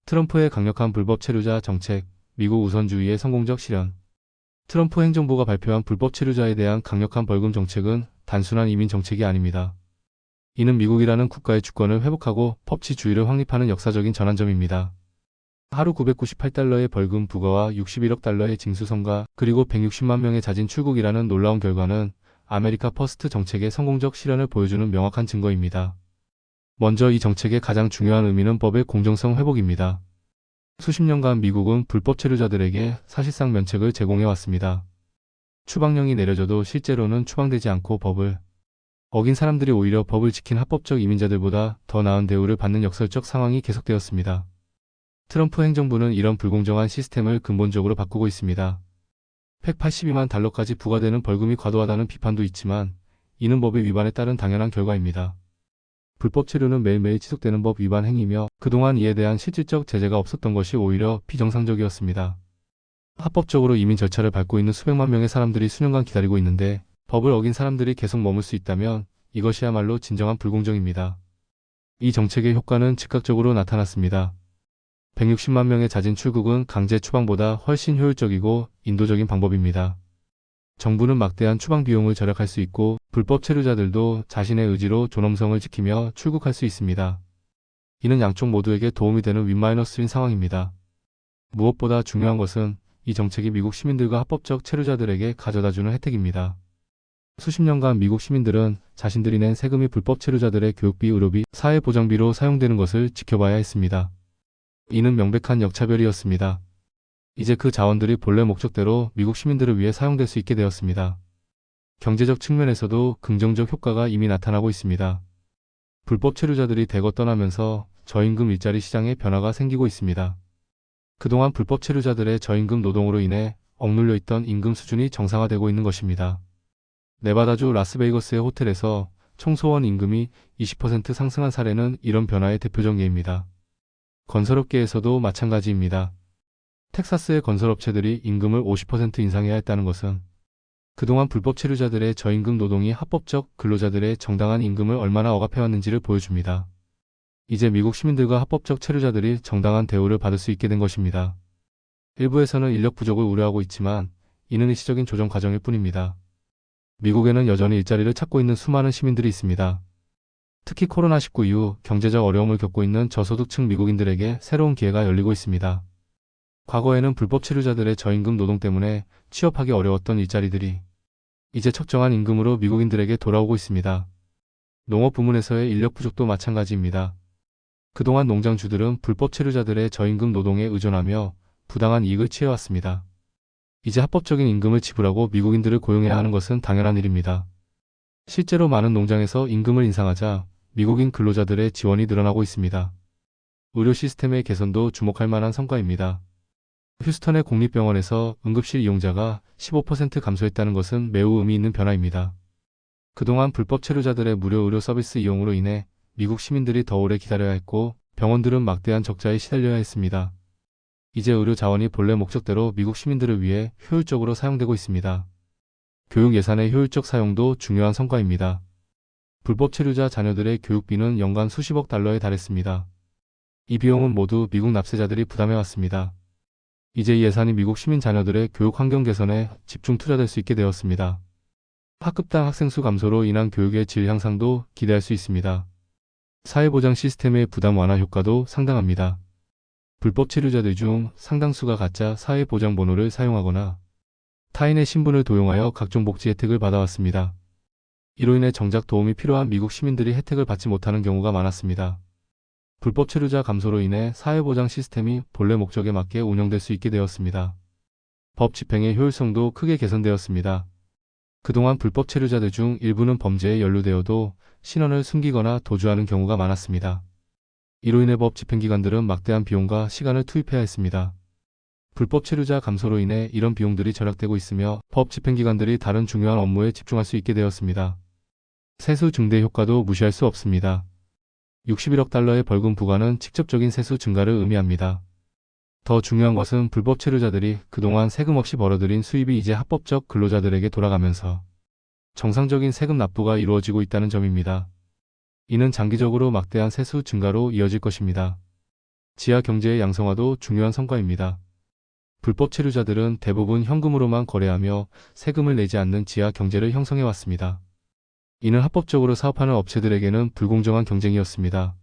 트럼프의 강력한 불법 체류자 정책, 미국 우선주의의 성공적 실현. 트럼프 행정부가 발표한 불법 체류자에 대한 강력한 벌금 정책은 단순한 이민 정책이 아닙니다. 이는 미국이라는 국가의 주권을 회복하고 법치주의를 확립하는 역사적인 전환점입니다. 하루 998달러의 벌금 부과와 61억 달러의 징수 성과, 그리고 160만 명의 자진 출국이라는 놀라운 결과는 아메리카 퍼스트 정책의 성공적 실현을 보여주는 명확한 증거입니다. 먼저 이 정책의 가장 중요한 의미는 법의 공정성 회복입니다. 수십 년간 미국은 불법 체류자들에게 사실상 면책을 제공해왔습니다. 추방령이 내려져도 실제로는 추방되지 않고 법을 어긴 사람들이 오히려 법을 지킨 합법적 이민자들보다 더 나은 대우를 받는 역설적 상황이 계속되었습니다. 트럼프 행정부는 이런 불공정한 시스템을 근본적으로 바꾸고 있습니다. 182만 달러까지 부과되는 벌금이 과도하다는 비판도 있지만 이는 법의 위반에 따른 당연한 결과입니다. 불법 체류는 매일매일 지속되는 법 위반 행위며 그동안 이에 대한 실질적 제재가 없었던 것이 오히려 비정상적이었습니다. 합법적으로 이민 절차를 밟고 있는 수백만 명의 사람들이 수년간 기다리고 있는데 법을 어긴 사람들이 계속 머물 수 있다면 이것이야말로 진정한 불공정입니다. 이 정책의 효과는 즉각적으로 나타났습니다. 160만 명의 자진 출국은 강제 추방보다 훨씬 효율적이고 인도적인 방법입니다. 정부는 막대한 추방 비용을 절약할 수 있고 불법 체류자들도 자신의 의지로 존엄성을 지키며 출국할 수 있습니다. 이는 양쪽 모두에게 도움이 되는 윈-윈 상황입니다. 무엇보다 중요한 것은 이 정책이 미국 시민들과 합법적 체류자들에게 가져다주는 혜택입니다. 수십 년간 미국 시민들은 자신들이 낸 세금이 불법 체류자들의 교육비, 의료비, 사회보장비로 사용되는 것을 지켜봐야 했습니다. 이는 명백한 역차별이었습니다. 이제 그 자원들이 본래 목적대로 미국 시민들을 위해 사용될 수 있게 되었습니다. 경제적 측면에서도 긍정적 효과가 이미 나타나고 있습니다. 불법 체류자들이 대거 떠나면서 저임금 일자리 시장에 변화가 생기고 있습니다. 그동안 불법 체류자들의 저임금 노동으로 인해 억눌려 있던 임금 수준이 정상화되고 있는 것입니다. 네바다주 라스베이거스의 호텔에서 청소원 임금이 20% 상승한 사례는 이런 변화의 대표적 예입니다. 건설업계에서도 마찬가지입니다. 텍사스의 건설업체들이 임금을 50% 인상해야 했다는 것은 그동안 불법 체류자들의 저임금 노동이 합법적 근로자들의 정당한 임금을 얼마나 억압해왔는지를 보여줍니다. 이제 미국 시민들과 합법적 체류자들이 정당한 대우를 받을 수 있게 된 것입니다. 일부에서는 인력 부족을 우려하고 있지만 이는 일시적인 조정 과정일 뿐입니다. 미국에는 여전히 일자리를 찾고 있는 수많은 시민들이 있습니다. 특히 코로나19 이후 경제적 어려움을 겪고 있는 저소득층 미국인들에게 새로운 기회가 열리고 있습니다. 과거에는 불법 체류자들의 저임금 노동 때문에 취업하기 어려웠던 일자리들이 이제 적정한 임금으로 미국인들에게 돌아오고 있습니다. 농업 부문에서의 인력 부족도 마찬가지입니다. 그동안 농장주들은 불법 체류자들의 저임금 노동에 의존하며 부당한 이익을 취해왔습니다. 이제 합법적인 임금을 지불하고 미국인들을 고용해야 하는 것은 당연한 일입니다. 실제로 많은 농장에서 임금을 인상하자 미국인 근로자들의 지원이 늘어나고 있습니다. 의료 시스템의 개선도 주목할 만한 성과입니다. 휴스턴의 공립병원에서 응급실 이용자가 15% 감소했다는 것은 매우 의미 있는 변화입니다. 그동안 불법 체류자들의 무료 의료 서비스 이용으로 인해 미국 시민들이 더 오래 기다려야 했고 병원들은 막대한 적자에 시달려야 했습니다. 이제 의료 자원이 본래 목적대로 미국 시민들을 위해 효율적으로 사용되고 있습니다. 교육 예산의 효율적 사용도 중요한 성과입니다. 불법 체류자 자녀들의 교육비는 연간 수십억 달러에 달했습니다. 이 비용은 모두 미국 납세자들이 부담해왔습니다. 이제 이 예산이 미국 시민 자녀들의 교육 환경 개선에 집중 투자될 수 있게 되었습니다. 학급당 학생 수 감소로 인한 교육의 질 향상도 기대할 수 있습니다. 사회보장 시스템의 부담 완화 효과도 상당합니다. 불법 체류자들 중 상당수가 가짜 사회보장번호를 사용하거나 타인의 신분을 도용하여 각종 복지 혜택을 받아왔습니다. 이로 인해 정작 도움이 필요한 미국 시민들이 혜택을 받지 못하는 경우가 많았습니다. 불법 체류자 감소로 인해 사회보장 시스템이 본래 목적에 맞게 운영될 수 있게 되었습니다. 법 집행의 효율성도 크게 개선되었습니다. 그동안 불법 체류자들 중 일부는 범죄에 연루되어도 신원을 숨기거나 도주하는 경우가 많았습니다. 이로 인해 법 집행기관들은 막대한 비용과 시간을 투입해야 했습니다. 불법 체류자 감소로 인해 이런 비용들이 절약되고 있으며 법 집행기관들이 다른 중요한 업무에 집중할 수 있게 되었습니다. 세수 증대 효과도 무시할 수 없습니다. 61억 달러의 벌금 부과는 직접적인 세수 증가를 의미합니다. 더 중요한 것은 불법 체류자들이 그동안 세금 없이 벌어들인 수입이 이제 합법적 근로자들에게 돌아가면서 정상적인 세금 납부가 이루어지고 있다는 점입니다. 이는 장기적으로 막대한 세수 증가로 이어질 것입니다. 지하 경제의 양성화도 중요한 성과입니다. 불법 체류자들은 대부분 현금으로만 거래하며 세금을 내지 않는 지하 경제를 형성해왔습니다. 이는 합법적으로 사업하는 업체들에게는 불공정한 경쟁이었습니다.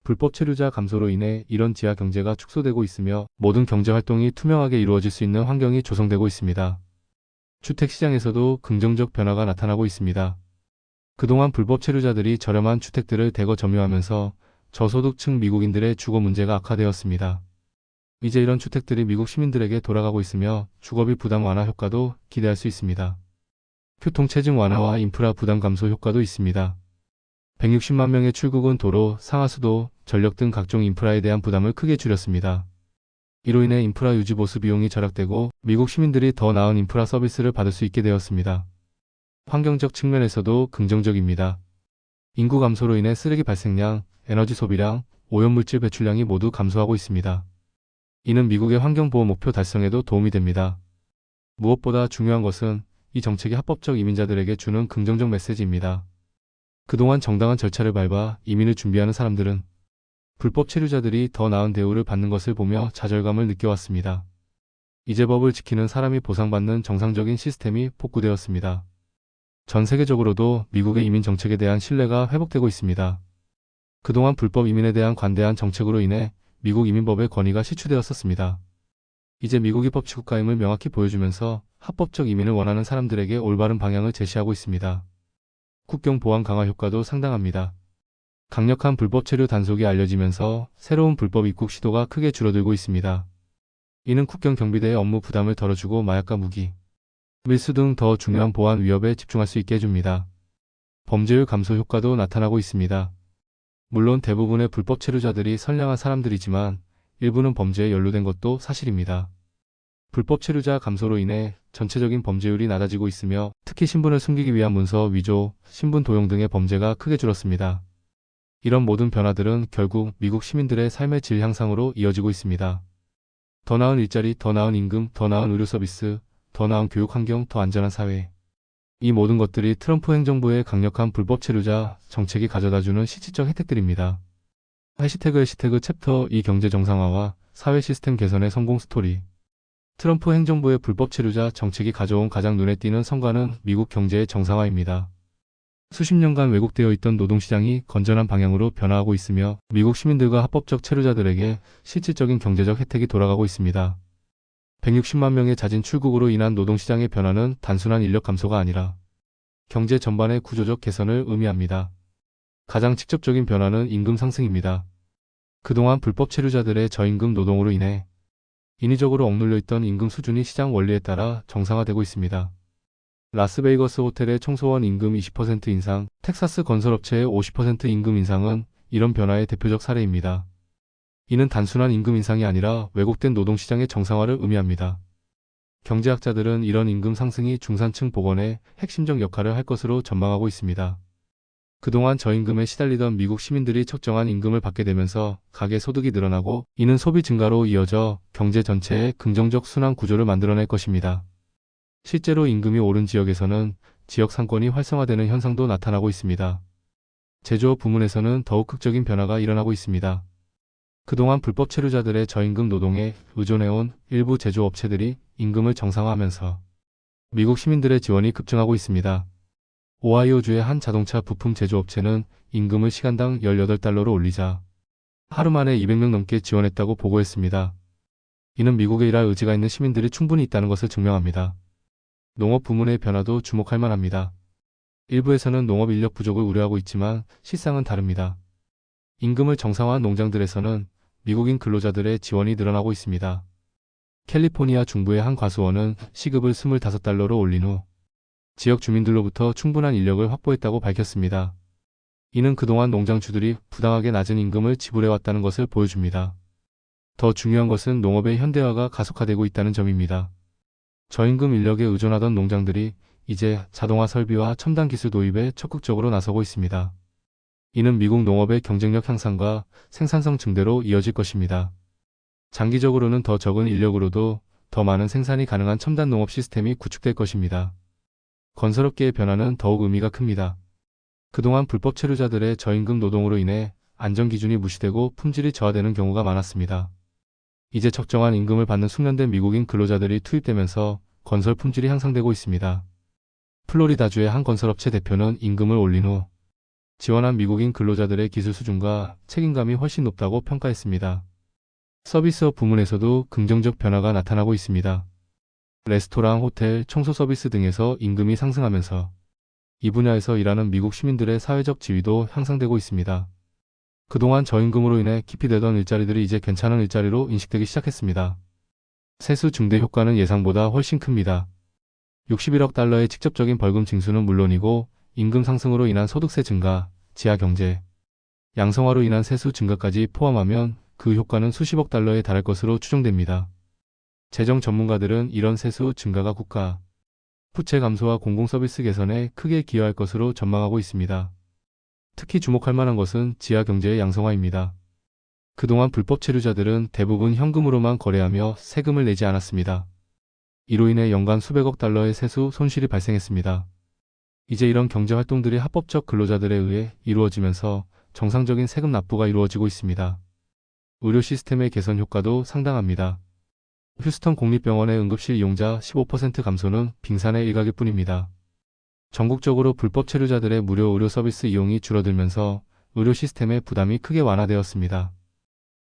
불법 체류자 감소로 인해 이런 지하 경제가 축소되고 있으며 모든 경제 활동이 투명하게 이루어질 수 있는 환경이 조성되고 있습니다. 주택 시장에서도 긍정적 변화가 나타나고 있습니다. 그동안 불법 체류자들이 저렴한 주택들을 대거 점유하면서 저소득층 미국인들의 주거 문제가 악화되었습니다. 이제 이런 주택들이 미국 시민들에게 돌아가고 있으며 주거비 부담 완화 효과도 기대할 수 있습니다. 교통체증 완화와 인프라 부담 감소 효과도 있습니다. 160만 명의 출국은 도로, 상하수도, 전력 등 각종 인프라에 대한 부담을 크게 줄였습니다. 이로 인해 인프라 유지 보수 비용이 절약되고 미국 시민들이 더 나은 인프라 서비스를 받을 수 있게 되었습니다. 환경적 측면에서도 긍정적입니다. 인구 감소로 인해 쓰레기 발생량, 에너지 소비량, 오염물질 배출량이 모두 감소하고 있습니다. 이는 미국의 환경보호 목표 달성에도 도움이 됩니다. 무엇보다 중요한 것은 이 정책이 합법적 이민자들에게 주는 긍정적 메시지입니다. 그동안 정당한 절차를 밟아 이민을 준비하는 사람들은 불법 체류자들이 더 나은 대우를 받는 것을 보며 좌절감을 느껴왔습니다. 이제 법을 지키는 사람이 보상받는 정상적인 시스템이 복구되었습니다. 전 세계적으로도 미국의 이민 정책에 대한 신뢰가 회복되고 있습니다. 그동안 불법 이민에 대한 관대한 정책으로 인해 미국 이민법의 권위가 실추되었었습니다. 이제 미국 입법 취국가임을 명확히 보여주면서 합법적 이민을 원하는 사람들에게 올바른 방향을 제시하고 있습니다. 국경 보안 강화 효과도 상당합니다. 강력한 불법 체류 단속이 알려지면서 새로운 불법 입국 시도가 크게 줄어들고 있습니다. 이는 국경 경비대의 업무 부담을 덜어주고 마약과 무기, 밀수 등 더 중요한 보안 위협에 집중할 수 있게 해줍니다. 범죄율 감소 효과도 나타나고 있습니다. 물론 대부분의 불법 체류자들이 선량한 사람들이지만 일부는 범죄에 연루된 것도 사실입니다. 불법 체류자 감소로 인해 전체적인 범죄율이 낮아지고 있으며 특히 신분을 숨기기 위한 문서 위조, 신분 도용 등의 범죄가 크게 줄었습니다. 이런 모든 변화들은 결국 미국 시민들의 삶의 질 향상으로 이어지고 있습니다. 더 나은 일자리, 더 나은 임금, 더 나은 의료 서비스, 더 나은 교육 환경, 더 안전한 사회. 이 모든 것들이 트럼프 행정부의 강력한 불법 체류자 정책이 가져다주는 실질적 혜택들입니다. 해시태그 챕터 2 경제 정상화와 사회 시스템 개선의 성공 스토리. 트럼프 행정부의 불법 체류자 정책이 가져온 가장 눈에 띄는 성과는 미국 경제의 정상화입니다. 수십 년간 왜곡되어 있던 노동시장이 건전한 방향으로 변화하고 있으며 미국 시민들과 합법적 체류자들에게 실질적인 경제적 혜택이 돌아가고 있습니다. 160만 명의 잦은 출국으로 인한 노동시장의 변화는 단순한 인력 감소가 아니라 경제 전반의 구조적 개선을 의미합니다. 가장 직접적인 변화는 임금 상승입니다. 그동안 불법 체류자들의 저임금 노동으로 인해 인위적으로 억눌려 있던 임금 수준이 시장 원리에 따라 정상화되고 있습니다. 라스베이거스 호텔의 청소원 임금 20% 인상, 텍사스 건설업체의 50% 임금 인상은 이런 변화의 대표적 사례입니다. 이는 단순한 임금 인상이 아니라 왜곡된 노동시장의 정상화를 의미합니다. 경제학자들은 이런 임금 상승이 중산층 복원에 핵심적 역할을 할 것으로 전망하고 있습니다. 그동안 저임금에 시달리던 미국 시민들이 적정한 임금을 받게 되면서 가계 소득이 늘어나고 이는 소비 증가로 이어져 경제 전체에 긍정적 순환 구조를 만들어낼 것입니다. 실제로 임금이 오른 지역에서는 지역 상권이 활성화되는 현상도 나타나고 있습니다. 제조업 부문에서는 더욱 극적인 변화가 일어나고 있습니다. 그동안 불법 체류자들의 저임금 노동에 의존해온 일부 제조업체들이 임금을 정상화하면서 미국 시민들의 지원이 급증하고 있습니다. 오하이오주의 한 자동차 부품 제조업체는 임금을 시간당 18달러로 올리자 하루 만에 200명 넘게 지원했다고 보고했습니다. 이는 미국에 일할 의지가 있는 시민들이 충분히 있다는 것을 증명합니다. 농업 부문의 변화도 주목할 만합니다. 일부에서는 농업 인력 부족을 우려하고 있지만 실상은 다릅니다. 임금을 정상화한 농장들에서는 미국인 근로자들의 지원이 늘어나고 있습니다. 캘리포니아 중부의 한 과수원은 시급을 25달러로 올린 후 지역 주민들로부터 충분한 인력을 확보했다고 밝혔습니다. 이는 그동안 농장주들이 부당하게 낮은 임금을 지불해왔다는 것을 보여줍니다. 더 중요한 것은 농업의 현대화가 가속화되고 있다는 점입니다. 저임금 인력에 의존하던 농장들이 이제 자동화 설비와 첨단 기술 도입에 적극적으로 나서고 있습니다. 이는 미국 농업의 경쟁력 향상과 생산성 증대로 이어질 것입니다. 장기적으로는 더 적은 인력으로도 더 많은 생산이 가능한 첨단 농업 시스템이 구축될 것입니다. 건설업계의 변화는 더욱 의미가 큽니다. 그동안 불법 체류자들의 저임금 노동으로 인해 안전 기준이 무시되고 품질이 저하되는 경우가 많았습니다. 이제 적정한 임금을 받는 숙련된 미국인 근로자들이 투입되면서 건설 품질이 향상되고 있습니다. 플로리다주의 한 건설업체 대표는 임금을 올린 후 지원한 미국인 근로자들의 기술 수준과 책임감이 훨씬 높다고 평가했습니다. 서비스업 부문에서도 긍정적 변화가 나타나고 있습니다. 레스토랑, 호텔, 청소 서비스 등에서 임금이 상승하면서 이 분야에서 일하는 미국 시민들의 사회적 지위도 향상되고 있습니다. 그동안 저임금으로 인해 기피되던 일자리들이 이제 괜찮은 일자리로 인식되기 시작했습니다. 세수 증대 효과는 예상보다 훨씬 큽니다. 61억 달러의 직접적인 벌금 징수는 물론이고 임금 상승으로 인한 소득세 증가, 지하 경제, 양성화로 인한 세수 증가까지 포함하면 그 효과는 수십억 달러에 달할 것으로 추정됩니다. 재정 전문가들은 이런 세수 증가가 국가 부채 감소와 공공서비스 개선에 크게 기여할 것으로 전망하고 있습니다. 특히 주목할 만한 것은 지하 경제의 양성화입니다. 그동안 불법 체류자들은 대부분 현금으로만 거래하며 세금을 내지 않았습니다. 이로 인해 연간 수백억 달러의 세수 손실이 발생했습니다. 이제 이런 경제 활동들이 합법적 근로자들에 의해 이루어지면서 정상적인 세금 납부가 이루어지고 있습니다. 의료 시스템의 개선 효과도 상당합니다. 휴스턴 공립병원의 응급실 이용자 15% 감소는 빙산의 일각일 뿐입니다. 전국적으로 불법 체류자들의 무료 의료 서비스 이용이 줄어들면서 의료 시스템의 부담이 크게 완화되었습니다.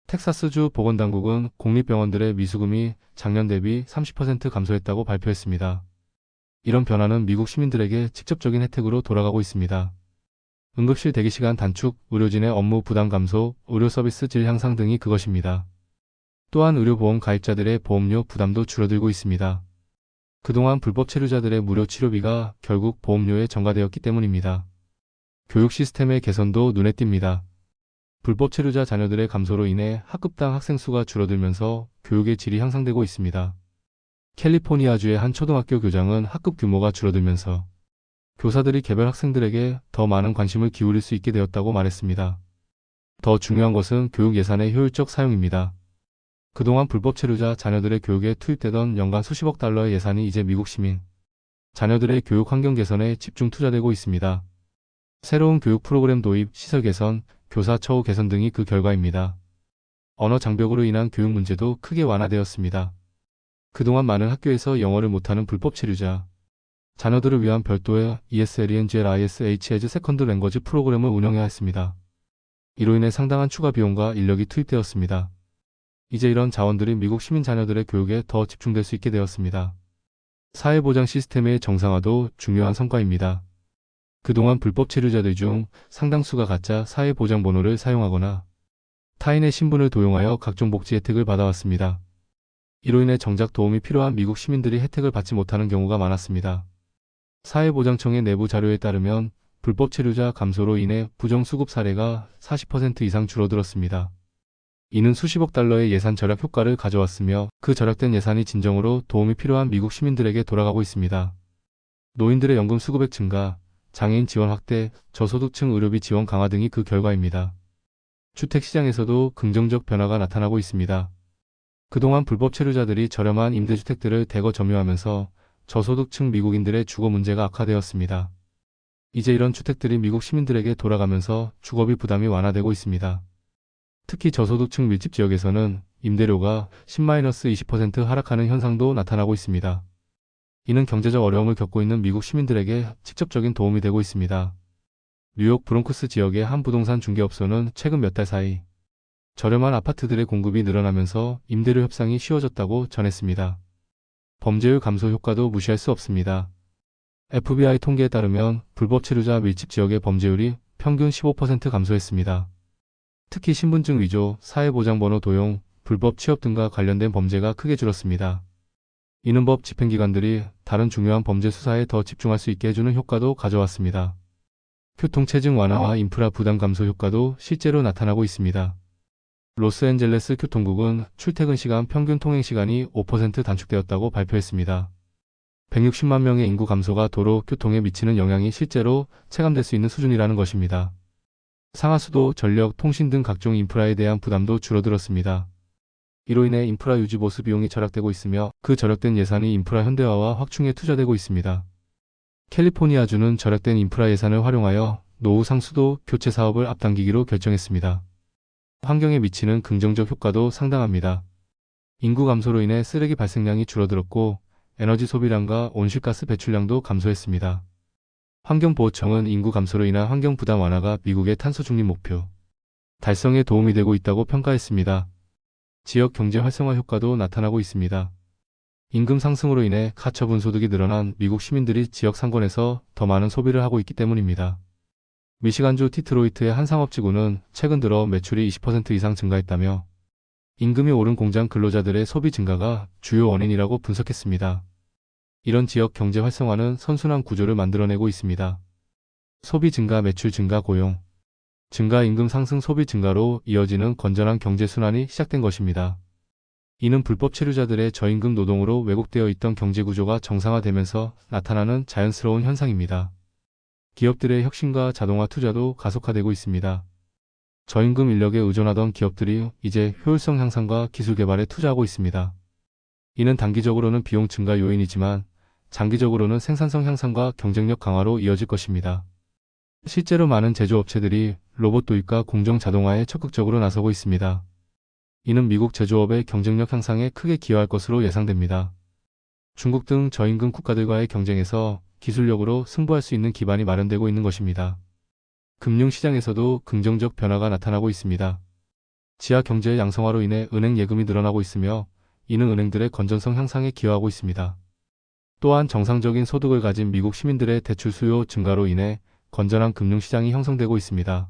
텍사스주 보건당국은 공립병원들의 미수금이 작년 대비 30% 감소했다고 발표했습니다. 이런 변화는 미국 시민들에게 직접적인 혜택으로 돌아가고 있습니다. 응급실 대기시간 단축, 의료진의 업무 부담 감소, 의료 서비스 질 향상 등이 그것입니다. 또한 의료보험 가입자들의 보험료 부담도 줄어들고 있습니다. 그동안 불법 체류자들의 무료 치료비가 결국 보험료에 전가되었기 때문입니다. 교육 시스템의 개선도 눈에 띕니다. 불법 체류자 자녀들의 감소로 인해 학급당 학생 수가 줄어들면서 교육의 질이 향상되고 있습니다. 캘리포니아주의 한 초등학교 교장은 학급 규모가 줄어들면서 교사들이 개별 학생들에게 더 많은 관심을 기울일 수 있게 되었다고 말했습니다. 더 중요한 것은 교육 예산의 효율적 사용입니다. 그동안 불법 체류자 자녀들의 교육에 투입되던 연간 수십억 달러의 예산이 이제 미국 시민 자녀들의 교육 환경 개선에 집중 투자되고 있습니다. 새로운 교육 프로그램 도입, 시설 개선, 교사 처우 개선 등이 그 결과입니다. 언어 장벽으로 인한 교육 문제도 크게 완화되었습니다. 그동안 많은 학교에서 영어를 못하는 불법 체류자 자녀들을 위한 별도의 ESLENGLIS H 세컨드 랭거지 프로그램을 운영해야 했습니다. 이로 인해 상당한 추가 비용과 인력이 투입되었습니다. 이제 이런 자원들이 미국 시민 자녀들의 교육에 더 집중될 수 있게 되었습니다. 사회보장 시스템의 정상화도 중요한 성과입니다. 그동안 불법 체류자들 중 상당수가 가짜 사회보장번호를 사용하거나 타인의 신분을 도용하여 각종 복지 혜택을 받아왔습니다. 이로 인해 정작 도움이 필요한 미국 시민들이 혜택을 받지 못하는 경우가 많았습니다. 사회보장청의 내부 자료에 따르면 불법 체류자 감소로 인해 부정수급 사례가 40% 이상 줄어들었습니다. 이는 수십억 달러의 예산 절약 효과를 가져왔으며 그 절약된 예산이 진정으로 도움이 필요한 미국 시민들에게 돌아가고 있습니다. 노인들의 연금 수급액 증가, 장애인 지원 확대, 저소득층 의료비 지원 강화 등이 그 결과입니다. 주택시장에서도 긍정적 변화가 나타나고 있습니다. 그동안 불법 체류자들이 저렴한 임대주택들을 대거 점유하면서 저소득층 미국인들의 주거 문제가 악화되었습니다. 이제 이런 주택들이 미국 시민들에게 돌아가면서 주거비 부담이 완화되고 있습니다. 특히 저소득층 밀집 지역에서는 임대료가 10-20% 하락하는 현상도 나타나고 있습니다. 이는 경제적 어려움을 겪고 있는 미국 시민들에게 직접적인 도움이 되고 있습니다. 뉴욕 브롱크스 지역의 한 부동산 중개업소는 최근 몇 달 사이 저렴한 아파트들의 공급이 늘어나면서 임대료 협상이 쉬워졌다고 전했습니다. 범죄율 감소 효과도 무시할 수 없습니다. FBI 통계에 따르면 불법 체류자 밀집 지역의 범죄율이 평균 15% 감소했습니다. 특히 신분증 위조, 사회보장번호 도용, 불법 취업 등과 관련된 범죄가 크게 줄었습니다. 이는 법 집행기관들이 다른 중요한 범죄 수사에 더 집중할 수 있게 해주는 효과도 가져왔습니다. 교통체증 완화와 인프라 부담 감소 효과도 실제로 나타나고 있습니다. 로스앤젤레스 교통국은 출퇴근 시간 평균 통행 시간이 5% 단축되었다고 발표했습니다. 160만 명의 인구 감소가 도로 교통에 미치는 영향이 실제로 체감될 수 있는 수준이라는 것입니다. 상하수도, 전력, 통신 등 각종 인프라에 대한 부담도 줄어들었습니다. 이로 인해 인프라 유지 보수 비용이 절약되고 있으며 그 절약된 예산이 인프라 현대화와 확충에 투자되고 있습니다. 캘리포니아주는 절약된 인프라 예산을 활용하여 노후 상수도 교체 사업을 앞당기기로 결정했습니다. 환경에 미치는 긍정적 효과도 상당합니다. 인구 감소로 인해 쓰레기 발생량이 줄어들었고 에너지 소비량과 온실가스 배출량도 감소했습니다. 환경보호청은 인구 감소로 인한 환경 부담 완화가 미국의 탄소 중립 목표 달성에 도움이 되고 있다고 평가했습니다. 지역 경제 활성화 효과도 나타나고 있습니다. 임금 상승으로 인해 가처분 소득이 늘어난 미국 시민들이 지역 상권에서 더 많은 소비를 하고 있기 때문입니다. 미시간주 디트로이트의 한 상업지구는 최근 들어 매출이 20% 이상 증가했다며 임금이 오른 공장 근로자들의 소비 증가가 주요 원인이라고 분석했습니다. 이런 지역 경제 활성화는 선순환 구조를 만들어내고 있습니다. 소비 증가, 매출 증가, 고용 증가, 임금 상승, 소비 증가로 이어지는 건전한 경제 순환이 시작된 것입니다. 이는 불법 체류자들의 저임금 노동으로 왜곡되어 있던 경제 구조가 정상화되면서 나타나는 자연스러운 현상입니다. 기업들의 혁신과 자동화 투자도 가속화되고 있습니다. 저임금 인력에 의존하던 기업들이 이제 효율성 향상과 기술 개발에 투자하고 있습니다. 이는 단기적으로는 비용 증가 요인이지만 장기적으로는 생산성 향상과 경쟁력 강화로 이어질 것입니다. 실제로 많은 제조업체들이 로봇 도입과 공정 자동화에 적극적으로 나서고 있습니다. 이는 미국 제조업의 경쟁력 향상에 크게 기여할 것으로 예상됩니다. 중국 등 저임금 국가들과의 경쟁에서 기술력으로 승부할 수 있는 기반이 마련되고 있는 것입니다. 금융시장에서도 긍정적 변화가 나타나고 있습니다. 지하 경제의 양성화로 인해 은행 예금이 늘어나고 있으며 이는 은행들의 건전성 향상에 기여하고 있습니다. 또한 정상적인 소득을 가진 미국 시민들의 대출 수요 증가로 인해 건전한 금융시장이 형성되고 있습니다.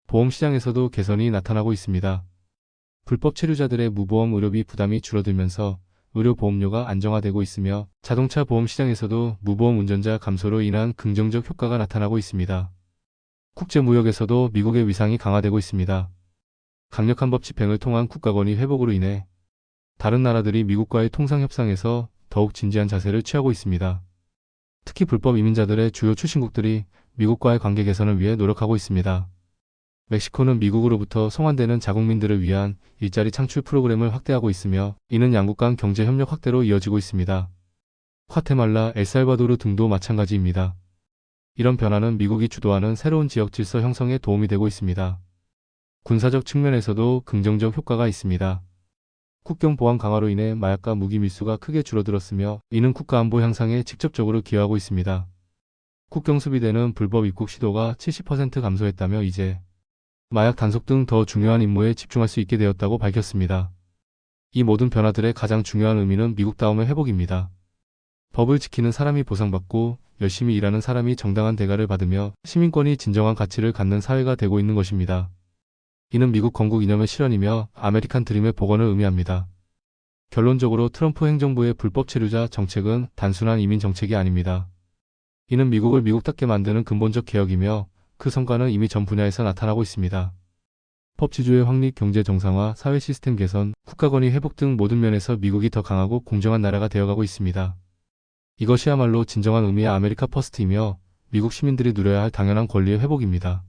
보험시장에서도 개선이 나타나고 있습니다. 불법 체류자들의 무보험 의료비 부담이 줄어들면서 의료보험료가 안정화되고 있으며 자동차 보험시장에서도 무보험 운전자 감소로 인한 긍정적 효과가 나타나고 있습니다. 국제무역에서도 미국의 위상이 강화되고 있습니다. 강력한 법 집행을 통한 국가권위 회복으로 인해 다른 나라들이 미국과의 통상협상에서 더욱 진지한 자세를 취하고 있습니다. 특히 불법 이민자들의 주요 출신국들이 미국과의 관계 개선을 위해 노력하고 있습니다. 멕시코는 미국으로부터 송환되는 자국민들을 위한 일자리 창출 프로그램을 확대하고 있으며 이는 양국 간 경제 협력 확대로 이어지고 있습니다. 과테말라, 엘살바도르 등도 마찬가지입니다. 이런 변화는 미국이 주도하는 새로운 지역 질서 형성에 도움이 되고 있습니다. 군사적 측면에서도 긍정적 효과가 있습니다. 국경 보안 강화로 인해 마약과 무기 밀수가 크게 줄어들었으며 이는 국가안보 향상에 직접적으로 기여하고 있습니다. 국경 수비대는 불법 입국 시도가 70% 감소했다며 이제 마약 단속 등 더 중요한 임무에 집중할 수 있게 되었다고 밝혔습니다. 이 모든 변화들의 가장 중요한 의미는 미국다움의 회복입니다. 법을 지키는 사람이 보상받고 열심히 일하는 사람이 정당한 대가를 받으며 시민권이 진정한 가치를 갖는 사회가 되고 있는 것입니다. 이는 미국 건국 이념의 실현이며 아메리칸 드림의 복원을 의미합니다. 결론적으로 트럼프 행정부의 불법 체류자 정책은 단순한 이민 정책이 아닙니다. 이는 미국을 미국답게 만드는 근본적 개혁이며 그 성과는 이미 전 분야에서 나타나고 있습니다. 법치주의 확립, 경제 정상화, 사회 시스템 개선, 국가권위 회복 등 모든 면에서 미국이 더 강하고 공정한 나라가 되어가고 있습니다. 이것이야말로 진정한 의미의 아메리카 퍼스트이며 미국 시민들이 누려야 할 당연한 권리의 회복입니다.